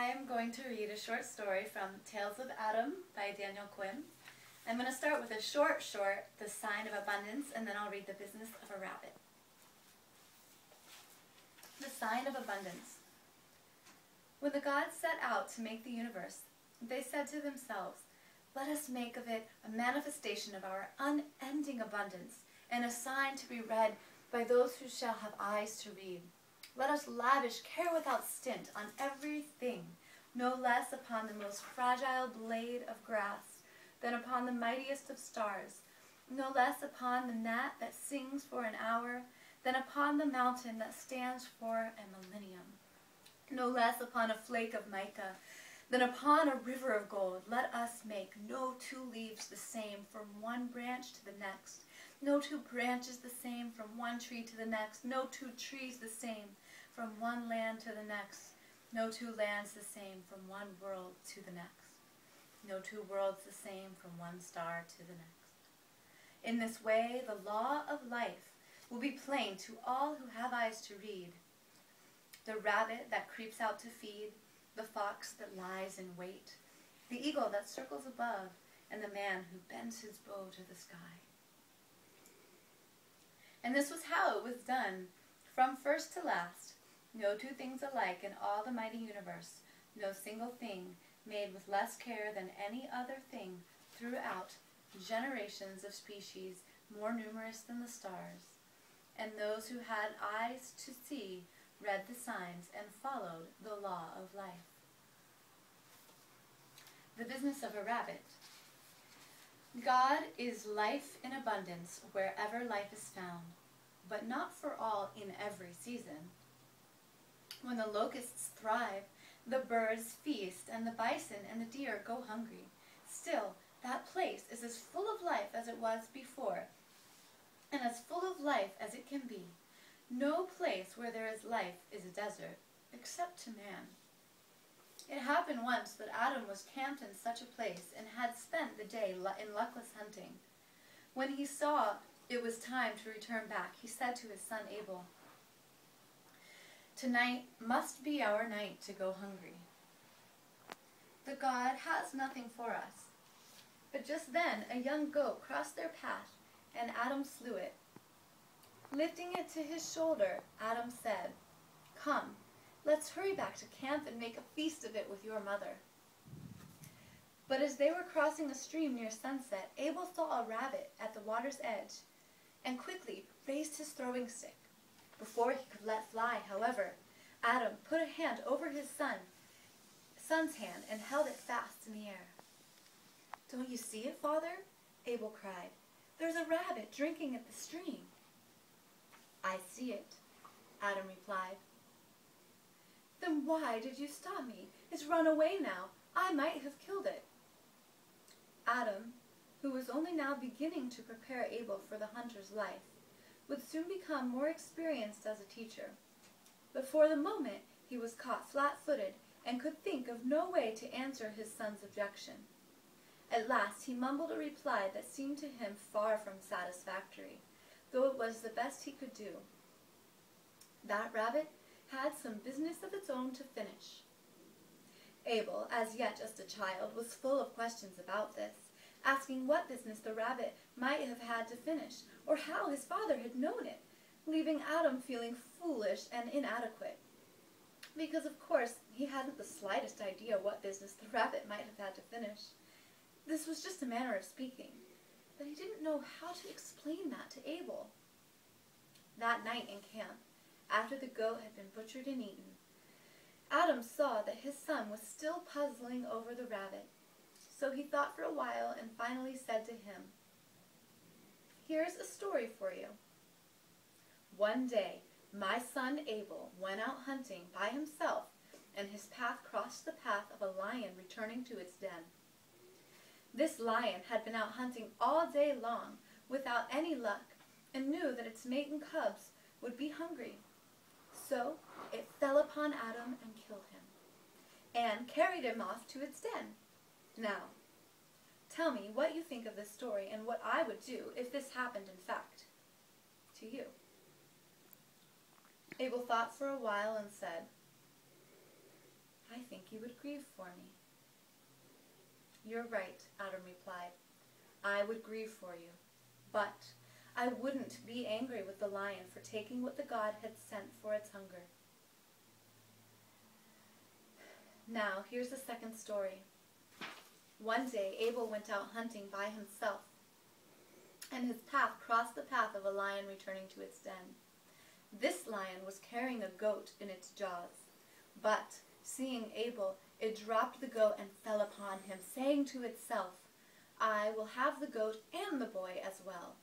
I am going to read a short story from Tales of Adam by Daniel Quinn. I'm going to start with a short, The Sign of Abundance, and then I'll read The Business of a Rabbit. The Sign of Abundance. When the gods set out to make the universe, they said to themselves, "Let us make of it a manifestation of our unending abundance, and a sign to be read by those who shall have eyes to read. Let us lavish care without stint on everything, no less upon the most fragile blade of grass than upon the mightiest of stars, no less upon the gnat that sings for an hour than upon the mountain that stands for a millennium, no less upon a flake of mica than upon a river of gold. Let us make no two leaves the same from one branch to the next, no two branches the same from one tree to the next, no two trees the same from one land to the next, no two lands the same from one world to the next, no two worlds the same from one star to the next. In this way the law of life will be plain to all who have eyes to read. The rabbit that creeps out to feed, the fox that lies in wait, the eagle that circles above, and the man who bends his bow to the sky." And this was how it was done, from first to last. No two things alike in all the mighty universe, no single thing made with less care than any other thing throughout generations of species more numerous than the stars. And those who had eyes to see read the signs and followed the law of life. The Business of a Rabbit. God is life in abundance wherever life is found, but not for all in every season. When the locusts thrive, the birds feast, and the bison and the deer go hungry, still that place is as full of life as it was before, and as full of life as it can be. No place where there is life is a desert, except to man. It happened once that Adam was camped in such a place and had spent the day in luckless hunting. When he saw it was time to return back, he said to his son Abel, "Tonight must be our night to go hungry. The God has nothing for us." But just then a young goat crossed their path, and Adam slew it. Lifting it to his shoulder, Adam said, "Come, let's hurry back to camp and make a feast of it with your mother." But as they were crossing a stream near sunset, Abel saw a rabbit at the water's edge and quickly raised his throwing stick. Before he could let fly, however, Adam put a hand over his son's hand and held it fast in the air. "Don't you see it, Father?" Abel cried. "There's a rabbit drinking at the stream." "I see it," Adam replied. "Then why did you stop me? It's run away now. I might have killed it." Adam, who was only now beginning to prepare Abel for the hunter's life, would soon become more experienced as a teacher. But for the moment he was caught flat-footed and could think of no way to answer his son's objection. At last he mumbled a reply that seemed to him far from satisfactory, though it was the best he could do. That rabbit had some business of its own to finish. Abel, as yet just a child, was full of questions about this, asking what business the rabbit might have had to finish, or how his father had known it, leaving Adam feeling foolish and inadequate, because of course he hadn't the slightest idea what business the rabbit might have had to finish. This was just a manner of speaking, but he didn't know how to explain that to Abel. That night in camp, after the goat had been butchered and eaten, Adam saw that his son was still puzzling over the rabbit, so he thought for a while and finally said to him, "Here's a story for you. One day my son Abel went out hunting by himself, and his path crossed the path of a lion returning to its den. This lion had been out hunting all day long without any luck, and knew that its mate and cubs would be hungry. So it fell upon Adam and killed him, and carried him off to its den. Now, tell me what you think of this story, and what I would do if this happened in fact to you." Abel thought for a while and said, "I think you would grieve for me." "You're right," Adam replied. "I would grieve for you, but I wouldn't be angry with the lion for taking what the God had sent for its hunger." Now, here's the second story. One day, Abel went out hunting by himself, and his path crossed the path of a lion returning to its den. This lion was carrying a goat in its jaws, but, seeing Abel, it dropped the goat and fell upon him, saying to itself, "I will have the goat and the boy as well."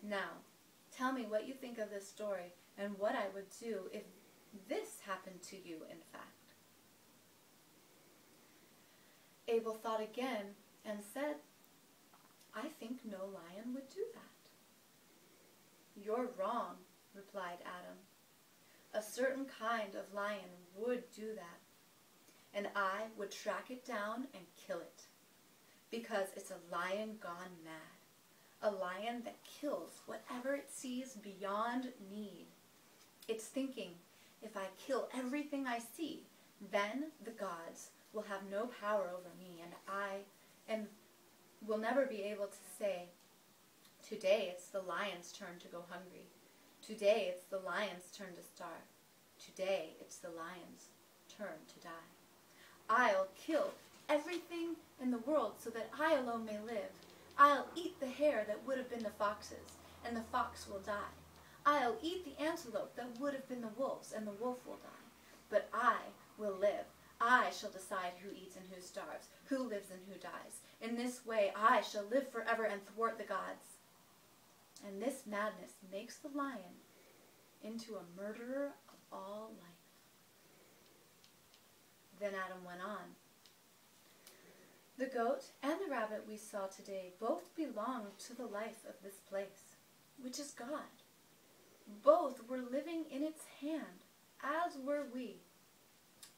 Now, tell me what you think of this story and what I would do if this happened to you, in fact. Abel thought again and said, "I think no lion would do that." "You're wrong," replied Adam. "A certain kind of lion would do that, and I would track it down and kill it, because it's a lion gone mad, a lion that kills whatever it sees beyond need. It's thinking, if I kill everything I see, then the gods will have no power over me, and will never be able to say, 'Today it's the lion's turn to go hungry. Today it's the lion's turn to starve. Today it's the lion's turn to die. I'll kill everything in the world so that I alone may live. I'll eat the hare that would have been the fox's, and the fox will die. I'll eat the antelope that would have been the wolf's, and the wolf will die. But I will live. I shall decide who eats and who starves, who lives and who dies. In this way I shall live forever and thwart the gods.' And this madness makes the lion into a murderer of all life." Then Adam went on. "The goat and the rabbit we saw today both belong to the life of this place, which is God. Both were living in its hand, as were we.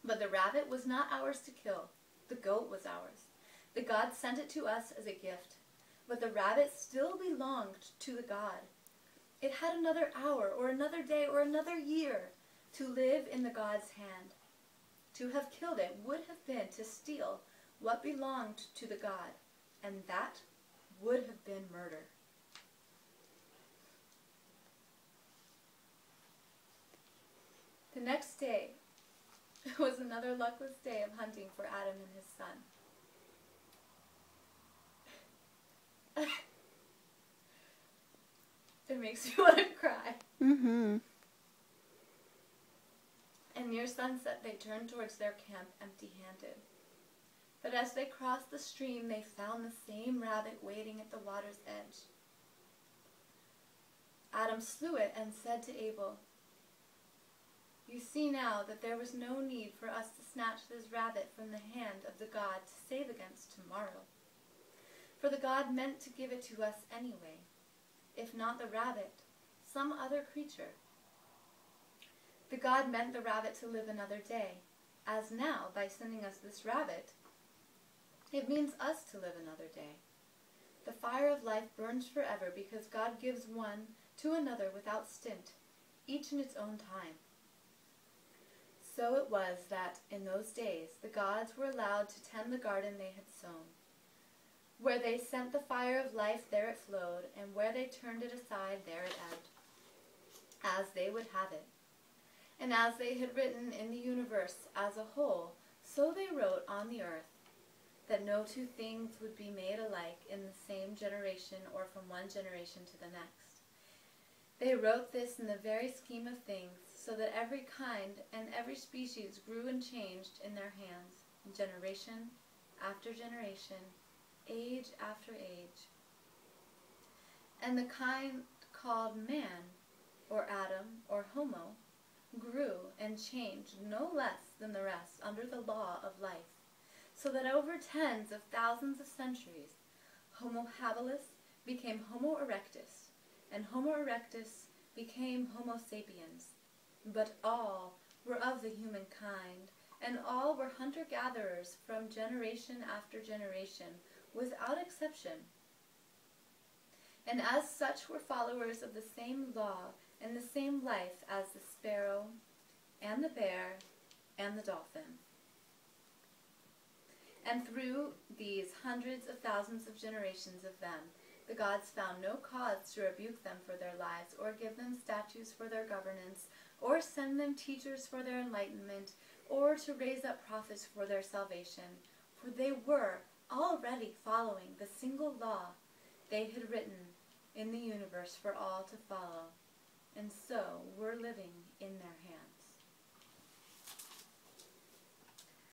But the rabbit was not ours to kill. The goat was ours. The God sent it to us as a gift. But the rabbit still belonged to the God. It had another hour, or another day, or another year to live in the God's hand. To have killed it would have been to steal what belonged to the God, and that would have been murder." The next day was another luckless day of hunting for Adam and his son. It makes me want to cry. Mm-hmm. And near sunset they turned towards their camp empty-handed. But as they crossed the stream, they found the same rabbit waiting at the water's edge. Adam slew it and said to Abel, "You see now that there was no need for us to snatch this rabbit from the hand of the God to save against tomorrow. For the God meant to give it to us anyway, if not the rabbit, some other creature. The God meant the rabbit to live another day, as now, by sending us this rabbit, it means us to live another day. The fire of life burns forever because God gives one to another without stint, each in its own time. So it was that, in those days, the gods were allowed to tend the garden they had sown. Where they sent the fire of life, there it flowed, and where they turned it aside, there it ebbed, as they would have it. And as they had written in the universe as a whole, so they wrote on the earth, that no two things would be made alike in the same generation or from one generation to the next. They wrote this in the very scheme of things, so that every kind and every species grew and changed in their hands, generation after generation, age after age. And the kind called man, or Adam, or Homo, grew and changed no less than the rest under the law of life, so that over tens of thousands of centuries, Homo habilis became Homo erectus, and Homo erectus became Homo sapiens. But all were of the human kind, and all were hunter-gatherers from generation after generation, without exception. And as such were followers of the same law and the same life as the sparrow, and the bear, and the dolphin. And through these hundreds of thousands of generations of them, the gods found no cause to rebuke them for their lives, or give them statutes for their governance, or send them teachers for their enlightenment, or to raise up prophets for their salvation, for they were already following the single law they had written in the universe for all to follow, and so were living in their hands.